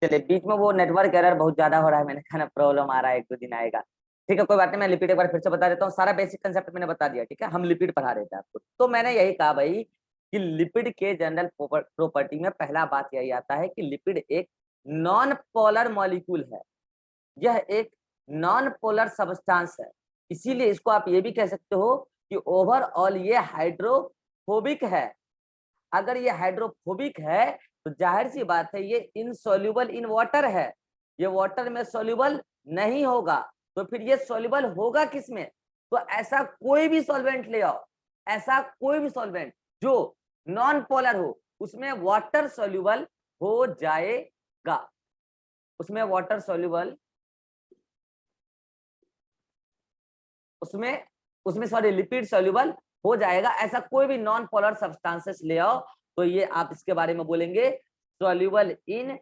चलिए, बीच में वो नेटवर्क एरर बहुत ज्यादा हो रहा है, मैंने कहा ना प्रॉब्लम आ रहा है, 1-2 दिन आएगा। ठीक है, कोई बात नहीं, मैं लिपिड एक बार फिर से बता देता हूँ। सारा बेसिक कंसेप्ट मैंने बता दिया, ठीक है। हम लिपिड पढ़ा रहे थे आपको, तो मैंने यही कहा भाई कि लिपिड के जनरल प्रॉपर्टी में पहला बात यही आता है कि लिपिड एक नॉन पोलर मॉलिक्यूल है। यह एक नॉन पोलर सब्सटेंस है, इसीलिए इसको आप ये भी कह सकते हो कि ओवरऑल ये हाइड्रोफोबिक है। अगर ये हाइड्रोफोबिक है तो जाहिर सी बात है ये इनसॉल्युबल इन वाटर है, ये वाटर में सॉल्युबल नहीं होगा। तो फिर ये सॉल्युबल होगा किसमें? तो ऐसा कोई भी सॉल्वेंट ले आओ, ऐसा कोई भी सॉल्वेंट जो नॉन पोलर हो, उसमें वाटर सॉल्युबल हो जाएगा, उसमें वाटर सॉल्युबल, उसमें उसमें सॉरी लिपिड सॉल्युबल हो जाएगा। ऐसा कोई भी नॉन पोलर सब्सटेंसेस ले आओ तो ये आप इसके बारे में बोलेंगे soluble in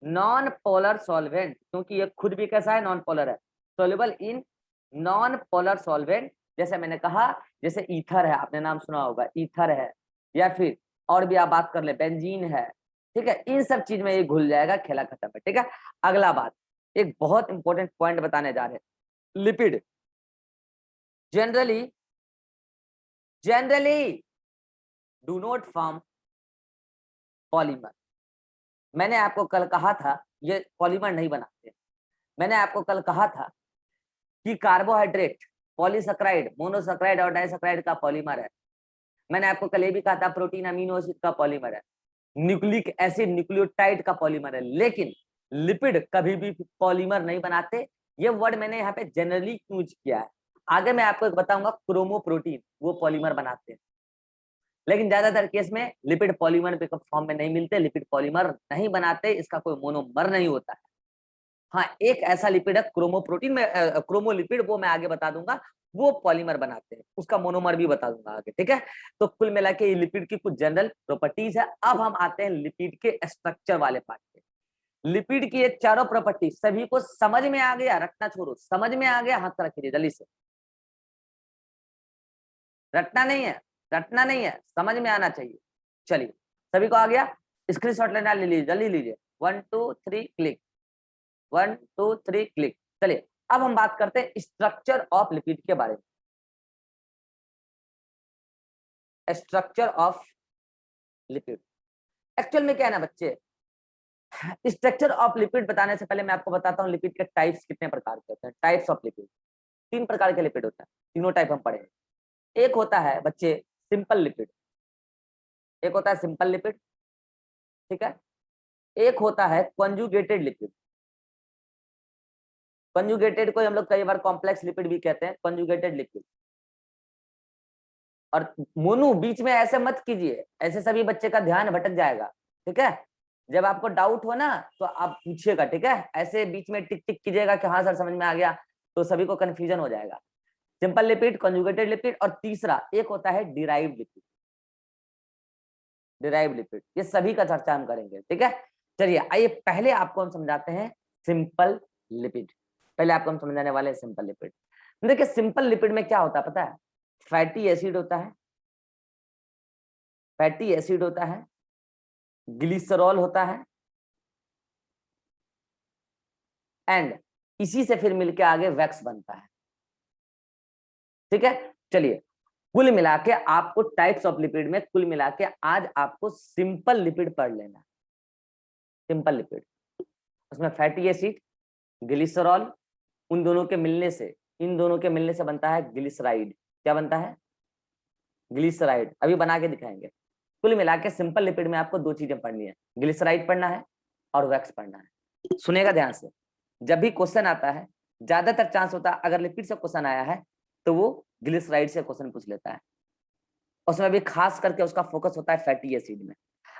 non polar solvent, क्योंकि ये खुद भी कैसा है? नॉन पोलर है। Soluble in non polar solvent, जैसे मैंने कहा, जैसे ईथर है, आपने नाम सुना होगा, ईथर है, या फिर और भी आप बात कर ले, बेंजीन है, ठीक है। इन सब चीज में ये घुल जाएगा, खेला खत्म है, ठीक है। अगला बात, एक बहुत इंपॉर्टेंट पॉइंट बताने जा रहे हैं। Lipid generally do not form polymer. मैंने आपको कल कहा था ये पॉलीमर नहीं बनाते। मैंने आपको कल कहा था कि कार्बोहाइड्रेट, पॉलीसैकेराइड, मोनोसैकेराइड और डाइसैकेराइड का पॉलीमर है। मैंने आपको कल ये भी कहा था प्रोटीन अमीनो एसिड का पॉलीमर है, न्यूक्लिक एसिड न्यूक्लियोटाइड का पॉलीमर है। लेकिन लिपिड कभी भी पॉलीमर नहीं बनाते। ये वर्ड मैंने यहाँ पे जनरली यूज किया है। आगे मैं आपको एक बताऊंगा क्रोमोप्रोटीन, वो पॉलीमर बनाते हैं, लेकिन ज्यादातर केस में लिपिड पॉलीमर के फॉर्म में नहीं मिलते, लिपिड पॉलीमर नहीं बनाते, इसका कोई मोनोमर नहीं होता है। हाँ, एक ऐसा लिपिड है क्रोमोप्रोटीन में, क्रोमोलिपिड, वो मैं आगे बता दूंगा, वो पॉलीमर बनाते हैं, उसका मोनोमर भी बता दूंगा आगे, ठीक है। तो कुल मिला के ये लिपिड की कुछ जनरल प्रॉपर्टीज है। अब हम आते हैं लिपिड के स्ट्रक्चर वाले पार्ट पे। लिपिड की ये चारों प्रॉपर्टी सभी को समझ में आ गया? रटना छोड़ो, समझ में आ गया? हाथ रखिए जल्दी से, रटना नहीं है, रटना नहीं है, समझ में आना चाहिए। चलिए, सभी को आ गया? स्क्रीनशॉट लेना, ले लीजिए, जल्दी लीजिए। 1 2 3 क्लिक, 1 2 3 क्लिक। चलिए, अब हम बात करते हैं स्ट्रक्चर ऑफ लिपिड के बारे में। स्ट्रक्चर ऑफ लिपिड एक्चुअल में क्या है ना बच्चे, स्ट्रक्चर ऑफ लिपिड बताने से पहले मैं आपको बताता हूँ लिपिड के टाइप्स कितने प्रकार के होते हैं। टाइप्स ऑफ लिपिड, 3 प्रकार के लिपिड होते हैं, तीनों टाइप हम पढ़ेंगे। एक होता है बच्चे सिंपल लिपिड, एक होता है सिंपल लिपिड, ठीक है। एक होता है कॉन्जुगेटेड लिपिड, कंजुगेटेड को हम लोग कई बार कॉम्प्लेक्स लिपिड भी कहते हैं, कंजुगेटेड लिपिड। और मोनू बीच में ऐसे मत कीजिए, ऐसे सभी बच्चे का ध्यान भटक जाएगा, ठीक है। जब आपको डाउट हो ना तो आप पूछिएगा, ठीक है। ऐसे बीच में टिक टिक कीजिएगा कि हाँ सर समझ में आ गया, तो सभी को कंफ्यूजन हो जाएगा। सिंपल लिपिड, कंजुगेटेड लिपिड, और तीसरा एक होता है डिराइव्ड लिपिड। डिराइव्ड लिपिड, ये सभी का चर्चा हम करेंगे, ठीक है। चलिए आइए, पहले आपको हम समझाते हैं सिंपल लिपिड। पहले आपको हम समझाने वाले हैं सिंपल लिपिड। देखिए, सिंपल लिपिड में क्या होता है पता है? फैटी एसिड होता है, फैटी एसिड होता है, ग्लिसरॉल होता है, एंड इसी से फिर मिलके आगे वैक्स बनता है, ठीक है। चलिए, कुल मिला के आपको टाइप्स ऑफ लिपिड में कुल मिला के आज आपको सिंपल लिपिड पढ़ लेना है। सिंपल लिपिड, उसमें फैटी एसिड, ग्लिसरॉल, उन दोनों के मिलने से, इन दोनों के मिलने से बनता है ग्लिसराइड। क्या बनता है? ग्लिसराइड। अभी बना के दिखाएंगे। कुल मिला के सिंपल लिपिड में आपको 2 चीजें पढ़नी है, ग्लिसराइड पढ़ना है और वैक्स पढ़ना है। सुनेगा ध्यान से, जब भी क्वेश्चन आता है, ज्यादातर चांस होता है अगर लिपिड से क्वेश्चन आया है तो वो ग्लिसराइड से क्वेश्चन पूछ लेता है। उसमें भी खास करके उसका फोकस होता है फैटी एसिड में।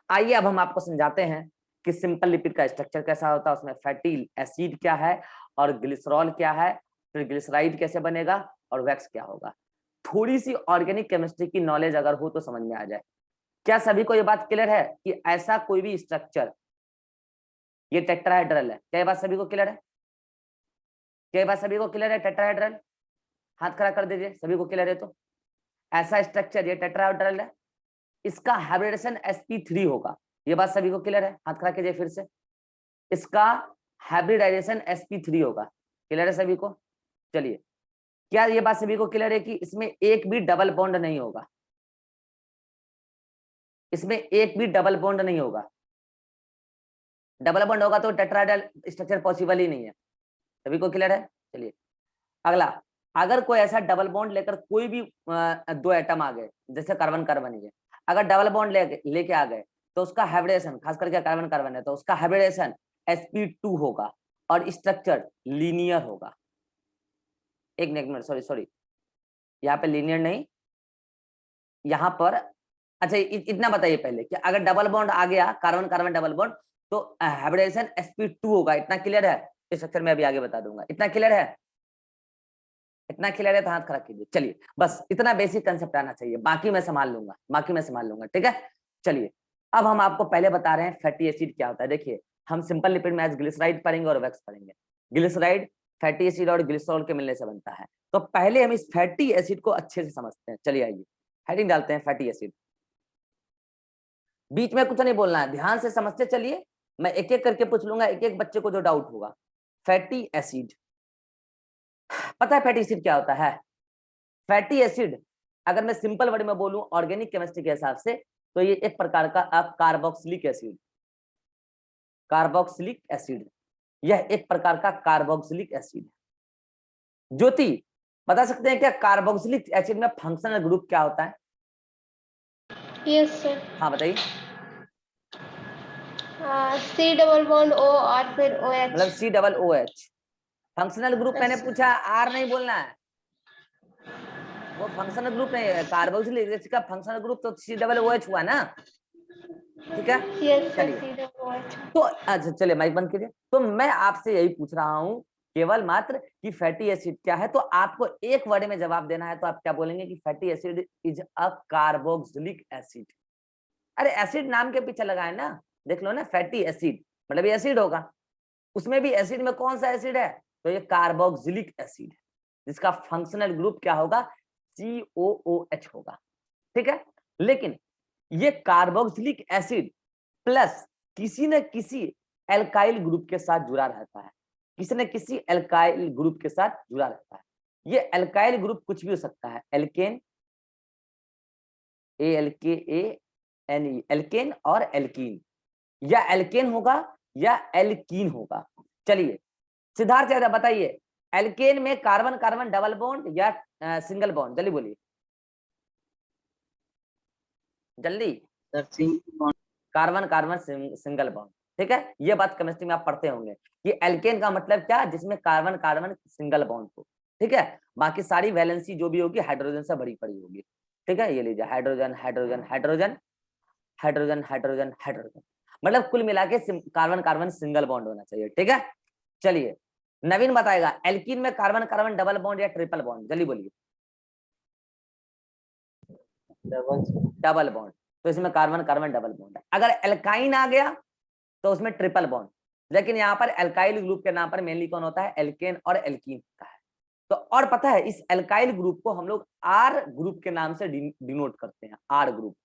आइए अब हम आपको समझाते हैं कि सिंपल लिपिड का स्ट्रक्चर कैसा होता है, उसमें फैटी एसिड क्या है और ग्लिसरॉल क्या है, फिर ग्लिसराइड कैसे बनेगा और वैक्स क्या होगा। थोड़ी सी ऑर्गेनिक केमिस्ट्री की नॉलेज अगर हो तो समझ में आ जाए। क्या सभी को ये बात क्लियर है कि ऐसा कोई भी स्ट्रक्चर, ये टेट्राहेड्रल है? क्या ये बात सभी को क्लियर है? क्या ये बात सभी को क्लियर है? टेट्राहेड्रल, हाथ खड़ा कर दीजिए सभी को क्लियर है तो। ऐसा स्ट्रक्चर ये टेट्राहेड्रल है, इसका हाइब्रिडेशन sp3 होगा। ये बात सभी को क्लियर है? हाथ खड़ा कीजिए फिर से। इसका हाइब्रिडाइजेशन sp3 होगा। क्लियर है सभी को? चलिए, क्या ये बात सभी को क्लियर है कि इसमें एक भी डबल बॉन्ड नहीं होगा? इसमें एक भी डबल बॉन्ड नहीं होगा। डबल बॉन्ड होगा तो टेट्राहेड्रल स्ट्रक्चर पॉसिबल ही नहीं है। सभी को क्लियर है? चलिए अगला, अगर कोई ऐसा डबल बॉन्ड लेकर कोई भी दो एटम आ गए, जैसे कार्बन कार्बन ही है, अगर डबल बॉन्ड लेके आ गए तो उसका हाइब्रिडेशन, खास करके कार्बन कार्बन है तो उसका हाइब्रिडेशन sp2 होगा और स्ट्रक्चर लीनियर होगा। एक मिनट, सॉरी, यहाँ पे लीनियर नहीं, यहाँ पर अच्छा इतना बताइए पहले कि अगर डबल बॉन्ड आ गया, कार्बन कार्बन डबल बॉन्ड, तो हाइब्रिडेशन sp2 होगा। इतना क्लियर है? इस स्ट्रक्चर में अभी आगे बता दूंगा। इतना क्लियर है? इतना क्लियर है तो हाथ खड़ा कीजिए। चलिए, बस इतना बेसिक कंसेप्ट आना चाहिए, बाकी मैं संभाल लूंगा, ठीक है? चलिए, अब हम आपको पहले बता रहे हैं फैटी एसिड क्या होता है। देखिए, हम सिंपल लिपिड में आज ग्लिसराइड पढ़ेंगे और वैक्स पढ़ेंगे। ग्लिसराइड फैटी एसिड और ग्लिसरॉल के मिलने से बनता है। तो पहले हम इस फैटी एसिड को अच्छे से समझते हैं। चलिए आइए हेडिंग डालते हैं, फैटी एसिड। बीच में कुछ नहीं बोलना है, ध्यान से समझते चलिए। मैं एक एक करके पूछ लूंगा, एक एक बच्चे को जो डाउट होगा। फैटी एसिड, पता है फैटी एसिड क्या होता है? फैटी एसिड अगर मैं सिंपल वर्ड में बोलूं ऑर्गेनिक केमिस्ट्री के हिसाब से, तो ये एक प्रकार का कार्बोक्सिलिक एसिड, कार्बोक्सिलिक एसिड, यह एक प्रकार का कार्बोक्सिलिक एसिड है। ज्योति बता सकते हैं क्या कार्बोक्सिलिक एसिड में फंक्शनल ग्रुप क्या होता है? Yes sir. हाँ बताइए। C डबल बॉन्ड O और फिर OH, मतलब COOH। फंक्शनल ग्रुप मैंने पूछा, आर नहीं बोलना है, वो फंक्शनल ग्रुप नहीं है। कार्बोक्सिलिक एसिड का फंक्शनल ग्रुप तो COOH हुआ ना, ठीक है? यस सर, चलिए, C डबल OH। तो अच्छा चलिए माइक बंद कीजिए। तो मैं आपसे यही पूछ रहा हूं केवल मात्र कि फैटी एसिड क्या है, तो आपको एक वर्ड में जवाब देना है। तो आप क्या बोलेंगे कि fatty acid is a carboxylic acid. अरे एसिड नाम के पीछे लगा है ना, देख लो ना, फैटी एसिड मतलब ये एसिड होगा। उसमें भी एसिड में कौन सा एसिड है? तो ये कार्बोक्सिलिक एसिड है, जिसका फंक्शनल ग्रुप क्या होगा? COOH होगा, ठीक है? लेकिन ये कार्बोक्सिलिक एसिड प्लस किसी न किसी एल्काइल ग्रुप के साथ जुड़ा रहता है, किसी न किसी एल्काइल ग्रुप के साथ जुड़ा रहता है। ये एल्काइल ग्रुप कुछ भी हो सकता है, एल्केन, ALKANE, एल्केन और एल्कीन, या एल्केन होगा या एल्कीन होगा। चलिए सिद्धार्थ यादव बताइए, एल्केन में कार्बन कार्बन डबल बॉन्ड या सिंगल बॉन्ड? जल्दी बोलिए, जल्दी। कार्बन कार्बन सिंगल बॉन्ड, ठीक है? ये बात केमिस्ट्री में आप पढ़ते होंगे कि एल्केन का मतलब क्या, जिसमें कार्बन कार्बन सिंगल बॉन्ड हो, ठीक है? बाकी सारी वैलेंसी जो भी होगी हाइड्रोजन से भरी पड़ी होगी, ठीक है? ये लीजिए, hydrogen hydrogen hydrogen hydrogen hydrogen hydrogen, मतलब कुल मिला के कार्बन कार्बन सिंगल बॉन्ड होना चाहिए, ठीक है? चलिए नवीन बताएगा, एल्कीन में कार्बन कार्बन डबल बॉन्ड या ट्रिपल बॉन्ड? जल्दी बोलिए। डबल बॉन्ड, तो इसमें कार्बन कार्बन डबल बॉन्ड है। अगर एल्काइन आ गया तो उसमें ट्रिपल बॉन्ड। लेकिन यहाँ पर एल्काइल ग्रुप के नाम पर मेनली कौन होता है? एल्केन और एल्कीन होता है। तो और पता है इस एल्काइल ग्रुप को हम लोग आर ग्रुप के नाम से डिनोट करते हैं, आर ग्रुप।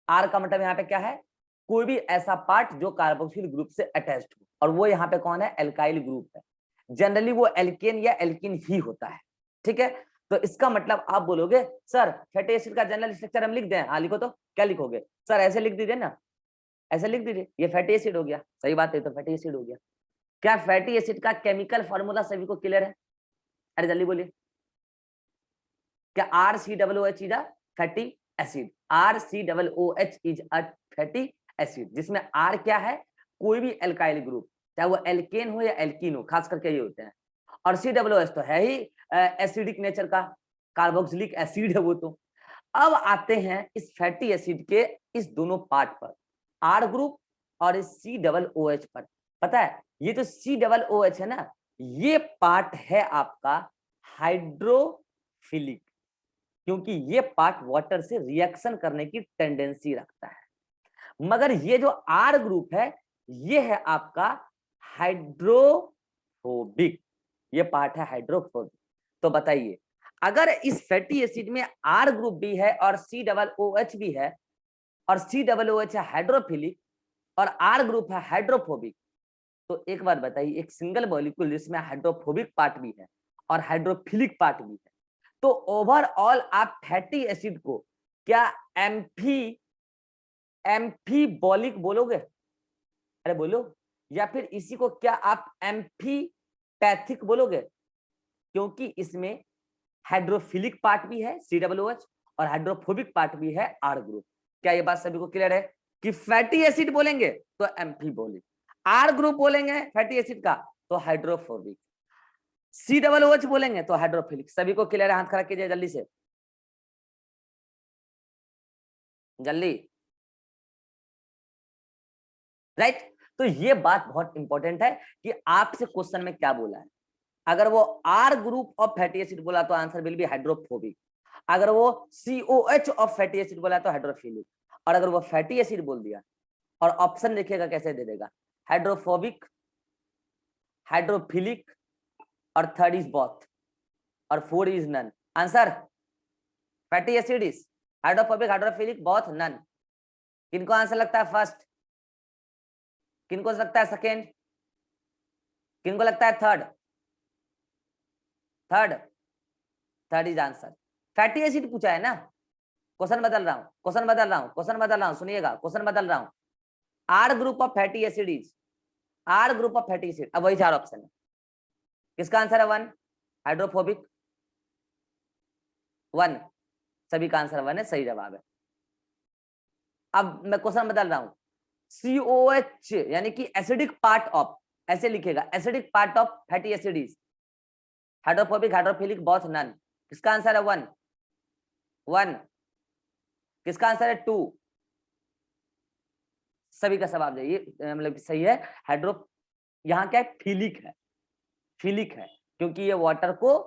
आर का मतलब यहाँ पे क्या है? कोई भी ऐसा पार्ट जो कार्बोक्सिल ग्रुप से अटैच्ड हो, और वो यहाँ पे कौन है? एल्काइल ग्रुप है। जनरली वो एल्केन या एल्किन ही होता है, ठीक है? तो इसका मतलब आप बोलोगे सर फैटी एसिड का जनरल स्ट्रक्चर हम लिख दें? हाँ लिखो, तो क्या लिखोगे? सर ऐसे लिख दीजिए ना, ऐसे लिख दीजिए, ये फैटी एसिड हो गया। सही बात है, तो फैटी एसिड हो गया। क्या फैटी एसिड का केमिकल फॉर्मूला सभी को क्लियर है? अरे जल्दी बोलिए, क्या RCOOH is a fatty acid? RCOOH is a fatty acid, जिसमें R क्या है? कोई भी एल्काइल ग्रुप, चाहे वो एल्केन हो या एल्कीन हो, खास करके ये होते हैं। और COOH तो है ही एसिडिक नेचर का, कार्बोक्सिलिक एसिड है वो तो। अब आते हैं इस फैटी एसिड के इस दोनों पार्ट पर, R ग्रुप और इस COOH पर। पता है ये जो COOH है ना, ये पार्ट है आपका हाइड्रोफिलिक, क्योंकि ये पार्ट वाटर से रिएक्शन करने की टेंडेंसी रखता है। मगर ये जो आर ग्रुप है, ये है आपका हाइड्रोफोबिक, ये पार्ट है हाइड्रोफोबिक। तो बताइए, अगर इस फैटी एसिड में आर ग्रुप भी है और COOH भी है, और COOH है हाइड्रोफिलिक और आर ग्रुप है हाइड्रोफोबिक, तो एक बार बताइए, एक सिंगल मॉलिक्यूल जिसमें हाइड्रोफोबिक पार्ट भी है और हाइड्रोफिलिक पार्ट भी है, तो ओवरऑल आप फैटी एसिड को क्या एम्फीबॉलिक बोलोगे? अरे बोलो। या फिर इसी को क्या आप एम्फीपैथिक बोलोगे? क्योंकि इसमें हाइड्रोफिलिक पार्ट भी है COOH और हाइड्रोफोबिक पार्ट भी है R ग्रुप। क्या ये बात सभी को क्लियर है कि फैटी एसिड बोलेंगे तो एम्फीबॉलिक, R ग्रुप बोलेंगे फैटी एसिड का तो हाइड्रोफोबिक, COOH बोलेंगे तो हाइड्रोफिलिक। सभी को क्लियर है? हाथ खड़ा कीजिए जल्दी से, जल्दी। राइट। तो ये बात बहुत इंपॉर्टेंट है कि आपसे क्वेश्चन में क्या बोला है। अगर वो R group of fatty acid बोला तो आंसर विल बी हाइड्रोफोबिक, अगर वो COH ऑफ फैटी एसिड बोला तो हाइड्रोफिलिक, और अगर वो फैटी एसिड बोल दिया और ऑप्शन देखिएगा कैसे दे देगा, हाइड्रोफोबिक, हाइड्रोफिलिक और थर्ड इज बोथ और fourth is none. Answer fatty acid is hydrophobic, hydrophilic, both, none. किनको आंसर लगता है फर्स्ट, किनको लगता है सेकेंड, किनको लगता है third? Third is answer. Fatty acid पूछा है ना, क्वेश्चन बदल रहा हूं, सुनिएगा, क्वेश्चन बदल रहा हूं। R group of fatty acid is, R group of fatty acid, अब वही चार ऑप्शन है, किसका आंसर है? 1 हाइड्रोफोबिक, 1, सभी का आंसर 1 है, सही जवाब है। अब मैं क्वेश्चन बदल रहा हूं, COH यानी कि एसिडिक पार्ट ऑफ, ऐसे लिखेगा, acidic part of fatty acid is hydrophobic, hydrophilic, both, none. किसका आंसर है? 1। किसका आंसर है? 2। सभी का जवाब ये मतलब सही है। हाइड्रो यहाँ क्या है? फिलिक है, फिलिक है, क्योंकि ये वाटर को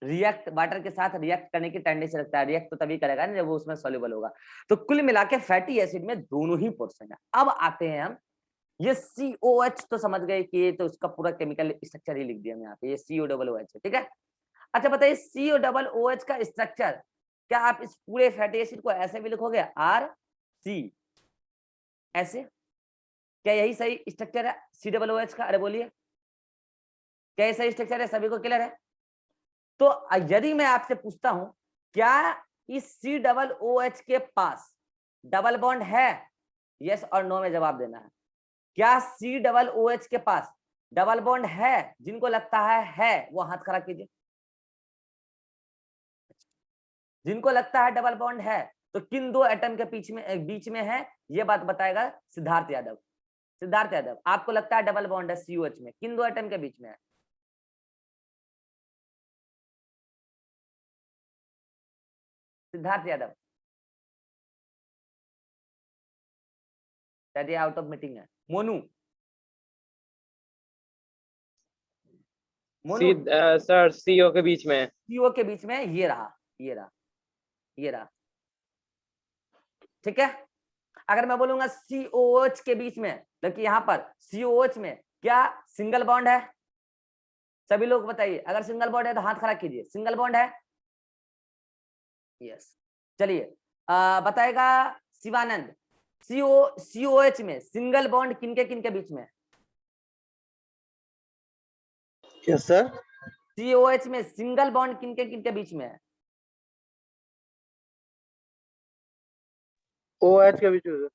वाटर के साथ रिएक्ट करने की टेंडेंसी रखता है। रिएक्ट तो तभी करेगा ना जब वो उसमें सॉल्युबल होगा। तो कुल मिला के फैटी एसिड में दोनों ही पोर्शन है। अब आते हैं हम, ये COH तो समझ गए कि ये तो उसका पूरा केमिकल स्ट्रक्चर ही लिख दिया हम यहाँ पे, ये COOH है, ठीक है। अच्छा बताइए, COOH का स्ट्रक्चर, क्या आप इस पूरे फैटी एसिड को ऐसे भी लिखोगे RC ऐसे? क्या यही सही स्ट्रक्चर है COOH का? अरे बोलिए, क्या ये सही स्ट्रक्चर है? सभी को क्लियर है? तो यदि मैं आपसे पूछता हूं, क्या इस COOH के पास डबल बॉन्ड है? यस और नो में जवाब देना है। क्या COOH के पास डबल बॉन्ड है? जिनको लगता है वो हाथ खड़ा कीजिए। जिनको लगता है डबल बॉन्ड है, तो किन दो एटम के बीच में है, ये बात बताएगा सिद्धार्थ यादव। सिद्धार्थ यादव, आपको लगता है डबल बॉन्ड है COH में, किन दो एटम के बीच में है? Siddharth Yadav, out of meeting है। मोनू, मोनू सर CO के बीच में, CO के बीच में, ये रहा, ये रहा, ये रहा, ठीक है। अगर मैं बोलूंगा COH के बीच में, देखिए यहाँ पर COH में क्या सिंगल बॉन्ड है? सभी लोग बताइए, अगर सिंगल बॉन्ड है तो हाथ खड़ा कीजिए। सिंगल बॉन्ड है? यस। चलिए बताएगा शिवानंद, COH में सिंगल बॉन्ड किनके किनके बीच में? Yes sir. COH में सिंगल बॉन्ड किनके किनके बीच में है? OH के बीच में।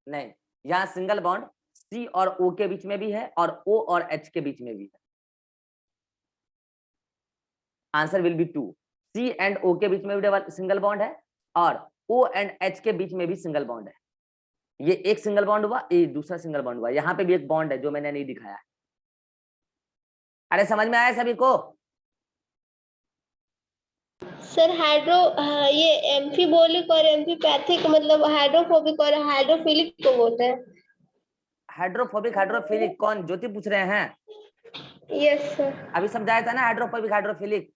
नहीं, यहाँ सिंगल बॉन्ड C और O के बीच में भी है और O और H के बीच में भी है। Answer will be 2। C and O के बीच में भी सिंगल बॉन्ड है और O एंड H के बीच में भी सिंगल बॉन्ड है। ये एक सिंगल बॉन्ड हुआ, ये दूसरा सिंगल बॉन्ड हुआ। यहाँ पे भी एक बॉन्ड है जो मैंने नहीं दिखाया। अरे समझ में आया सभी को? सर ये एम्फीबोलिक और एम्फीपैथिक मतलब हाइड्रोफोबिक और हाइड्रोफिलिक को बोलते हैं। हाइड्रोफोबिक, हाइड्रोफिलिक कौन? ज्योति पूछ रहे हैं? Yes sir. अभी समझाया था ना हाइड्रोफोबिक हाइड्रोफिलिक।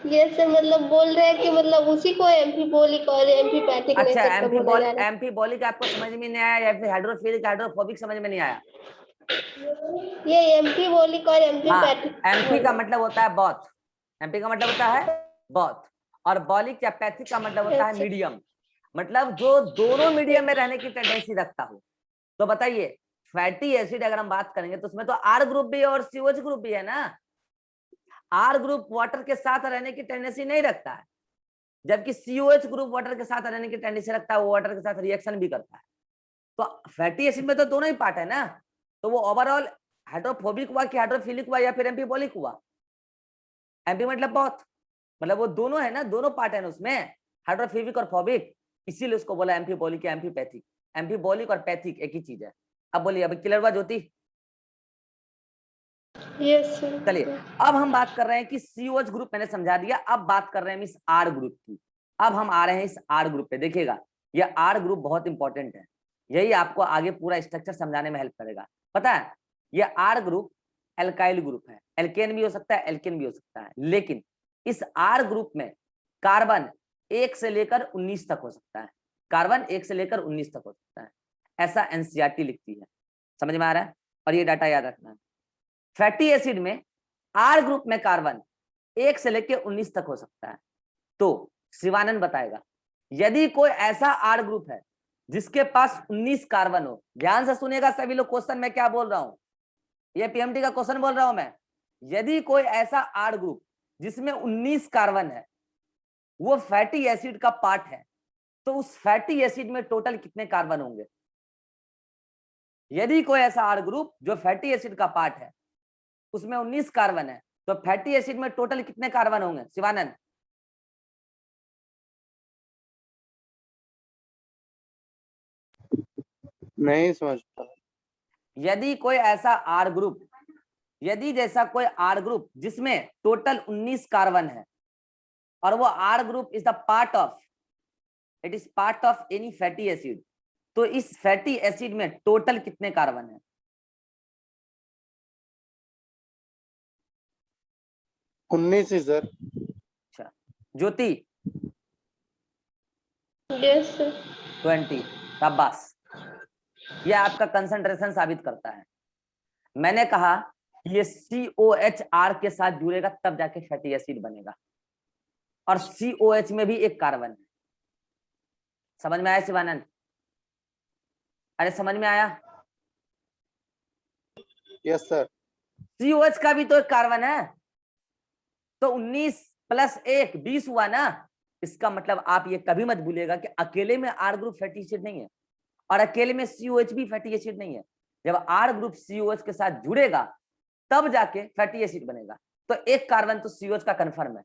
यस सर, मतलब बोल रहे हैं कि मतलब उसी को एम्फीबोलिक और एम्फीपैथिक अच्छा, नेचर का बोला जा रहा है। एम्फीबॉलिक आपको समझ में नहीं आया या फिर हाइड्रोफिलिक हाइड्रोफोबिक समझ में नहीं आया? ये एम्फीबोलिक और एम्फीपैथिक। एम्फी का मतलब होता है बॉथ, एम्फी का मतलब होता है बॉथ, और बॉलिक या पैथिक का मतलब होता है मीडियम, मतलब जो दोनों मीडियम में रहने की टेंडेंसी रखता हो। तो बताइए फैटी एसिड अगर हम बात करेंगे तो उसमें तो आर ग्रुप भी है और सीओएच ग्रुप भी है ना। आर ग्रुप वाटर के साथ रहने की टेंडेंसी नहीं रखता है, जबकि सीओएच ग्रुप वाटर के साथ रहने की टेंडेंसी रखता है, वो वाटर के साथ रिएक्शन भी करता है। तो फैटी एसिड में तो दोनों ही पार्ट है ना, तो वो ओवरऑल हाइड्रोफोबिक हुआ कि हाइड्रोफिलिक हुआ या फिर एम्फीबॉलिक हुआ। एम्फी मतलब बहुत, मतलब वो दोनों है ना, दोनों पार्ट है ना उसमें, हाइड्रोफोबिक और फोबिक, इसीलिए उसको बोला एम्फीबॉलिक या एम्फीपैथिक। एम्फीबॉलिक और पैथिक एक ही चीज है। अब बोलिए, अब क्लियर हुआ ज्योति? Yes sir. चलिए अब हम बात कर रहे हैं कि सीओएच ग्रुप मैंने समझा दिया, अब बात कर रहे हैं इस आर ग्रुप की। अब हम आ रहे हैं इस आर ग्रुप पे। देखिएगा ये आर ग्रुप बहुत इंपॉर्टेंट है, यही आपको आगे पूरा स्ट्रक्चर समझाने में हेल्प करेगा। पता है ये आर ग्रुप एल्काइल ग्रुप है, एल्केन भी हो सकता है, एल्केन भी हो सकता है, लेकिन इस आर ग्रुप में कार्बन 1 से लेकर 19 तक हो सकता है। कार्बन 1 से लेकर 19 तक हो सकता है, ऐसा एनसीईआरटी लिखती है। समझ में आ रहा है? और ये डाटा याद रखना है। फैटी एसिड में आर ग्रुप में कार्बन 1 से लेकर 19 तक हो सकता है। तो शिवानंद बताएगा, यदि कोई ऐसा आर ग्रुप है जिसके पास 19 कार्बन हो, ध्यान से सुनिएगा सभी लोग, क्वेश्चन मैं क्या बोल रहा हूं, ये पीएमटी का क्वेश्चन बोल रहा हूं मैं। यदि कोई ऐसा आर ग्रुप जिसमें 19 कार्बन है वो फैटी एसिड का पार्ट है, तो उस फैटी एसिड में टोटल कितने कार्बन होंगे? यदि कोई ऐसा आर ग्रुप जो फैटी एसिड का पार्ट है उसमें 19 कार्बन है, तो फैटी एसिड में टोटल कितने कार्बन होंगे शिवानंद? नहीं समझ पा। यदि कोई ऐसा आर ग्रुप, यदि जैसा कोई आर ग्रुप जिसमें टोटल 19 कार्बन है और वो R group is the part of, it is part of any fatty acid, तो इस फैटी एसिड में टोटल कितने कार्बन है? 19 ही सर। अच्छा ज्योति? Yes sir. 20। शाबाश, ये आपका कंसंट्रेशन साबित करता है। मैंने कहा ये COHR के साथ जुड़ेगा तब जाके फैटी एसिड बनेगा, और COH में भी एक कार्बन है। समझ में आया शिवानंद? अरे समझ में आया? Yes sir. COH का भी तो एक कार्बन है, तो 19 प्लस 1 20 हुआ ना। इसका मतलब आप ये कभी मत भूलिएगा कि अकेले में आर ग्रुप फैटी एसिड नहीं है और अकेले में COH भी फैटी एसिड नहीं है। जब आर ग्रुप COH के साथ जुड़ेगा तब जाके फैटी एसिड बनेगा। तो एक कार्बन तो COH का कंफर्म है,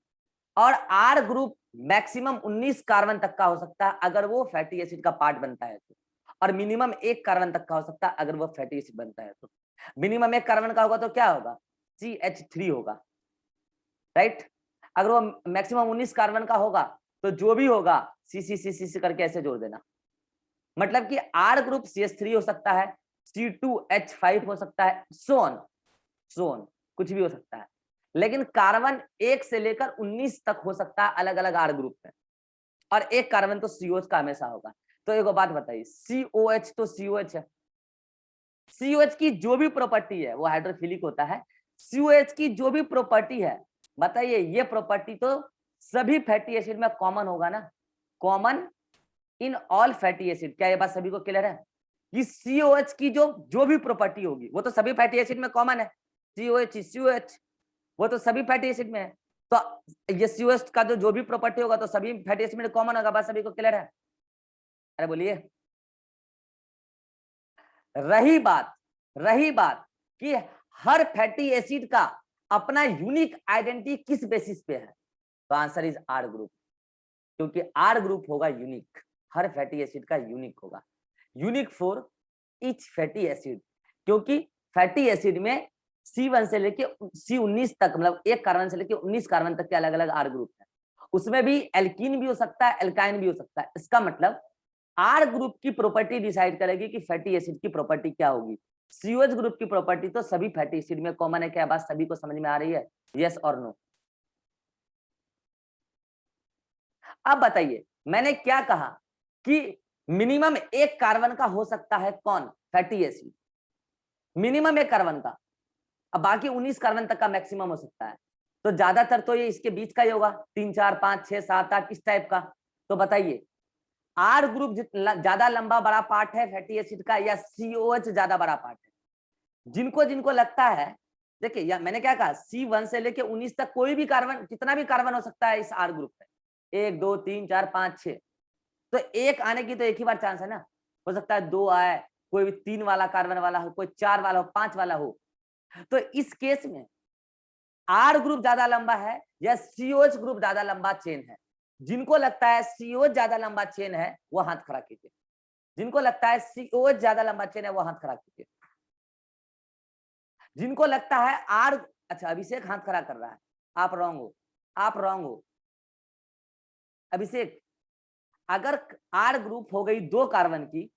और आर ग्रुप मैक्सिमम 19 कार्बन तक का हो सकता है अगर वो फैटी एसिड का पार्ट बनता है तो, और मिनिमम 1 कार्बन तक का हो सकता है अगर वो फैटी एसिड बनता है तो। मिनिमम 1 कार्बन का होगा तो क्या होगा? CH3 होगा, राइट। अगर वो मैक्सिमम 19 कार्बन का होगा तो जो भी होगा CC करके ऐसे जोड़ देना। मतलब कि आर ग्रुप CH3 हो सकता है, C2H5 हो सकता है, सोन कुछ भी हो सकता है, लेकिन कार्बन 1 से लेकर 19 तक हो सकता है अलग अलग आर ग्रुप में, और एक कार्बन तो COH का हमेशा होगा। तो एक बात बताइए, COH तो COH है, COH की जो भी प्रॉपर्टी है वो हाइड्रोफिलिक होता है। COH की जो भी प्रॉपर्टी है, बताइए ये प्रॉपर्टी तो सभी फैटी एसिड में कॉमन होगा ना, common in all fatty acid. क्या ये बात सभी को क्लियर है कि COH की जो भी प्रॉपर्टी होगी वो तो सभी फैटी एसिड में कॉमन है। COH वो तो सभी फैटी एसिड में है, तो ये COH का जो भी प्रॉपर्टी होगा तो सभी फैटी एसिड में कॉमन होगा। बात सभी को क्लियर है? अरे बोलिए। रही बात कि हर फैटी एसिड का अपना यूनिक आइडेंटिटी किस बेसिस पे है, तो आंसर इज आर ग्रुप, क्योंकि आर ग्रुप होगा यूनिक, हर फैटी एसिड का यूनिक होगा, unique for each fatty acid. क्योंकि फैटी एसिड में C1 से लेके C19 तक, मतलब एक कार्बन से लेके 19 कार्बन तक के अलग अलग आर ग्रुप है। उसमें भी एल्कीन भी हो सकता है, एल्काइन भी हो सकता है। इसका मतलब आर ग्रुप की प्रॉपर्टी डिसाइड करेगी कि फैटी एसिड की प्रॉपर्टी क्या होगी। COH ग्रुप की प्रॉपर्टी तो सभी फैटी एसिड में कॉमन है। क्या बात सभी को समझ में आ रही है? यस और नो? अब बताइए मैंने क्या कहा कि मिनिमम एक कार्बन का हो सकता है कौन? फैटी एसिड, मिनिमम एक कार्बन का। अब बाकी 19 कार्बन तक का मैक्सिमम हो सकता है, तो ज्यादातर तो ये इसके बीच का ही होगा, 3 4 5 6 7 8 इस टाइप का। तो बताइए आर ग्रुप ज्यादा लंबा बड़ा पार्ट है फैटी एसिड का या COH ज्यादा बड़ा पार्ट है? जिनको जिनको लगता है, देखिए या मैंने क्या कहा, C1 से लेके 19 तक कोई भी कार्बन, कितना भी कार्बन हो सकता है इस आर ग्रुप में, 1 2 3 4 5 6, तो एक आने की तो एक ही बार चांस है ना, हो सकता है 2 आए, कोई भी 3 वाला कार्बन वाला हो, कोई 4 वाला हो, 5 वाला हो। तो इस केस में आर ग्रुप ज्यादा लंबा है या COH ग्रुप ज्यादा लंबा चेन है? जिनको लगता है COH ज्यादा लंबा चेन है वो हाथ खड़ा कीजिए। जिनको लगता है COH ज्यादा लंबा चेन है वो हाथ खड़ा कीजिए। जिनको लगता है आर, अच्छा अभिषेक हाथ खड़ा कर रहा है, आप रॉन्ग हो, आप रॉन्ग हो अभिषेक। अगर आर ग्रुप हो गई 2 कार्बन की,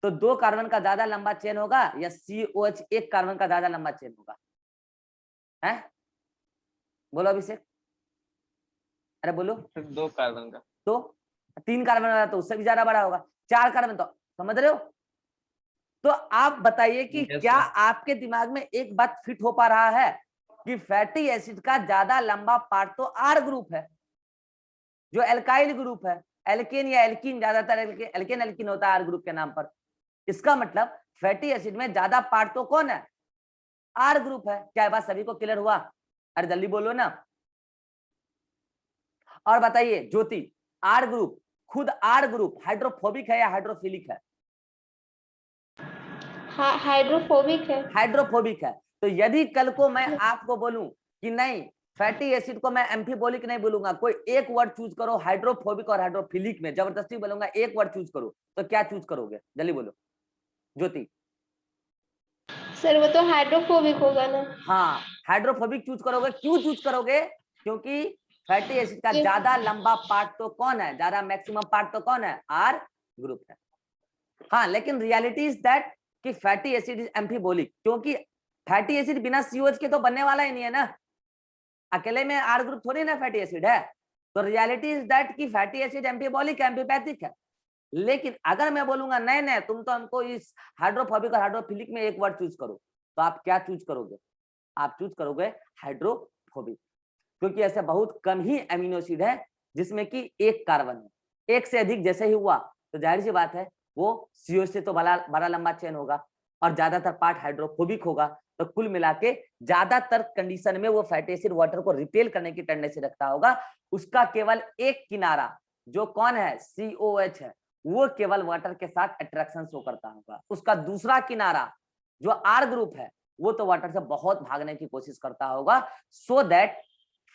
तो 2 कार्बन का ज्यादा लंबा चेन होगा या COH 1 कार्बन का ज्यादा लंबा चेन होगा? है बोलो अभिषेक, अरे बोलो। 2 कार्बन का। तो 3 कार्बन वाला तो उससे भी ज्यादा बड़ा होगा, 4 कार्बन, तो समझ रहे हो? तो आप बताइए कि Yes, क्या sir. आपके दिमाग में एक बात फिट हो पा रहा है कि फैटी एसिड का ज्यादा लंबा पार्ट तो आर ग्रुप है, जो एल्काइल ग्रुप है, एल्केन या एल्कीन, ज्यादातर एल्केन एल्कीन होता है आर ग्रुप के नाम पर। इसका मतलब फैटी एसिड में ज्यादा पार्ट तो कौन है? आर ग्रुप है। क्या ये बात सभी को क्लियर हुआ? अरे जल्दी बोलो ना। और बताइए ज्योति, आर ग्रुप, खुद आर ग्रुप हाइड्रोफोबिक है या हाइड्रोफिलिक है? हाइड्रोफोबिक है। हाइड्रोफोबिक है। तो यदि कल को मैं आपको बोलूं कि नहीं फैटी एसिड को मैं एम्फीबोलिक नहीं बोलूंगा, कोई एक वर्ड चूज करो हाइड्रोफोबिक और हाइड्रोफिलिक में, जबरदस्ती बोलूंगा एक वर्ड चूज करो, तो क्या चूज करोगे? जल्दी बोलो ज्योति। सर वो तो हाइड्रोफोबिक होगा ना। हाँ हाइड्रोफोबिक चूज करोगे। क्यों चूज करोगे? क्योंकि फैटी एसिड का ज्यादा लंबा पार्ट तो कौन है, ज्यादा मैक्सिमम पार्ट तो कौन है? आर ग्रुप है। हाँ लेकिन रियलिटी इज दैट कि फैटी एसिड इज एम्फीबोलिक, क्योंकि फैटी एसिड बिना COH के तो बनने वाला ही नहीं है ना, अकेले में आर ग्रुप थोड़ी ना फैटी एसिड है। तो रियलिटी इज दैट कि फैटी एसिड एम्फीबोलिक एम्फीपैथिक है। लेकिन अगर मैं बोलूंगा नहीं नहीं तुम तो हमको इस हाइड्रोफोबिक और हाइड्रोफिलिक में एक वर्ड चूज करो, तो आप क्या चूज करोगे? आप चूज करोगे हाइड्रोफोबिक, क्योंकि ऐसे बहुत कम ही अमीनो एसिड है जिसमें कि एक कार्बन है। एक से अधिक जैसे ही हुआ तो जाहिर सी बात है वो COH से तो बड़ा लंबा चेन होगा और ज्यादातर पार्ट हाइड्रोफोबिक होगा। तो कुल मिला के ज्यादातर कंडीशन में वो फैटी एसिड वाटर को रिपेल करने की टेंडेंसी रखता होगा। उसका केवल एक किनारा जो कौन है, COH है, वो केवल वाटर के साथ अट्रैक्शन शो करता होगा। उसका दूसरा किनारा जो आर ग्रुप है वो तो वाटर से बहुत भागने की कोशिश करता होगा। So that